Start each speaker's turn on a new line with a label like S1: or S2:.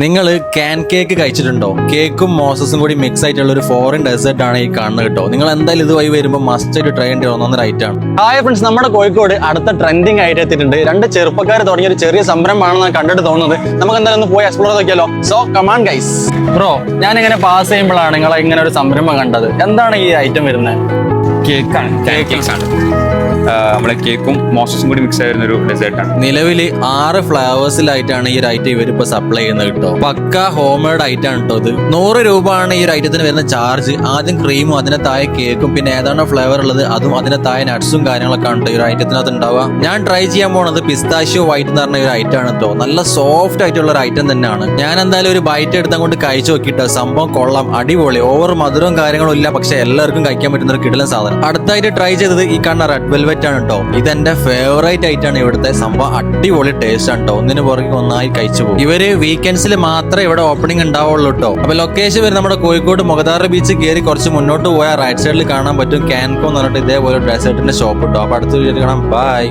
S1: നിങ്ങൾ can cake കഴിച്ചിട്ടുണ്ടോ? കേക്കും മോസസും കൂടി മിക്സ് ആയിട്ടുള്ള ഒരു ഫോറിൻ ഡെസേർട്ട് ആണ് ഈ കാണുന്നത് കേട്ടോ. നിങ്ങൾ എന്തായാലും ഇതുവഴി വരുമ്പോൾ മസ്റ്റ് ആയിട്ട് ട്രൈ ചെയ്യേണ്ടി ഒന്നൊന്നര ഐറ്റം ആണ്.
S2: ഹായ് ഫ്രണ്ട്സ്, നമ്മുടെ കോഴിക്കോട് അടുത്ത ട്രെൻഡിങ് ആയിട്ട് എത്തിയിട്ടുണ്ട്. രണ്ട് ചെറുപ്പക്കാർ തുടങ്ങിയ ഒരു ചെറിയ സംരംഭമാണെന്ന് കണ്ടിട്ട് തോന്നുന്നത്. നമുക്ക് എന്തായാലും ഒന്ന് പോയി എക്സ്പ്ലോർ നോക്കിയാലോ. So come on guys. ബ്രോ, ഞാനിങ്ങനെ പാസ് ചെയ്യുമ്പോഴാണ് നിങ്ങളെ ഇങ്ങനെ ഒരു സംരംഭം കണ്ടത്. എന്താണ് ഈ ഐറ്റം വരുന്നത്?
S3: കേക്കാണ്. നമ്മളെ കേക്കും മോസസും കൂടി മിക്സ് ആയിരുന്ന ഒരു ഡെസേർട്ടാണ്.
S1: നിലവിൽ 6 ഫ്ലേവേഴ്സിലായിട്ടാണ് ഈ ഒരു ഐറ്റം ഇവരിപ്പോ സപ്ലൈ ചെയ്യുന്നത് കേട്ടോ. പക്ക ഹോം മെയ്ഡ് ഐറ്റം ആണ് കേട്ടോ ഇത്. 100 രൂപയാണ് ഈ ഒരു ഐറ്റത്തിന് വരുന്ന ചാർജ്. ആദ്യം ക്രീമും അതിന്റെ താഴെ കേക്കും, പിന്നെ ഏതാണോ ഫ്ലേവർ ഉള്ളത് അതും അതിന്റെ താഴെ നട്ട്സും കാര്യങ്ങളൊക്കെ ആണ് ഈ ഒരു ഐറ്റത്തിനകത്ത് ഉണ്ടാവുക. ഞാൻ ട്രൈ ചെയ്യാൻ പോണത് പിസ്താഷ്യോ വൈറ്റ് എന്ന് പറഞ്ഞ ഒരു ഐറ്റം ആണ് കേട്ടോ. നല്ല സോഫ്റ്റ് ആയിട്ടുള്ള ഒരു ഐറ്റം തന്നെയാണ്. ഞാൻ എന്തായാലും ഒരു ബൈറ്റ് എടുത്താൽ കൊണ്ട് കഴിച്ചു നോക്കിട്ടോ. സംഭവം കൊള്ളാം, അടിപൊളി. ഓവർ മധുരവും കാര്യങ്ങളും ഇല്ല, പക്ഷെ എല്ലാവർക്കും കഴിക്കാൻ പറ്റുന്ന ഒരു കിടിലൻ സാധനം. അടുത്തായിട്ട് ട്രൈ ചെയ്തത് ഈ കാണുന്ന റെഡ് വെൽവെറ്റ് ആണ് കേട്ടോ. ഇതെന്റെ ഫേവറേറ്റ് ആയിട്ടാണ് ഇവിടുത്തെ സംഭവം. അടിപൊളി ടേസ്റ്റ് ആണ് കേട്ടോ. ഒന്നിന് പുറകെ ഒന്നായി കഴിച്ചു പോകും. ഇവര് വീക്കെൻഡ്സിൽ മാത്രമേ ഇവിടെ ഓപ്പണിംഗ് ഉണ്ടാവുള്ളൂ കേട്ടോ. അപ്പൊ ലൊക്കേഷൻ വരെ നമ്മുടെ കോഴിക്കോട് മുഖദാറ് ബീച്ച് കയറി കുറച്ച് മുന്നോട്ട് പോയാൽ റൈറ്റ് സൈഡിൽ കാണാൻ പറ്റും ക്യാൻകോ എന്ന് പറഞ്ഞിട്ട് ഇതേപോലെ ഡെസേർട്ടിന്റെ ഷോപ്പ് കേട്ടോ. അപ്പൊ അടുത്ത് കാണാം. ബൈ.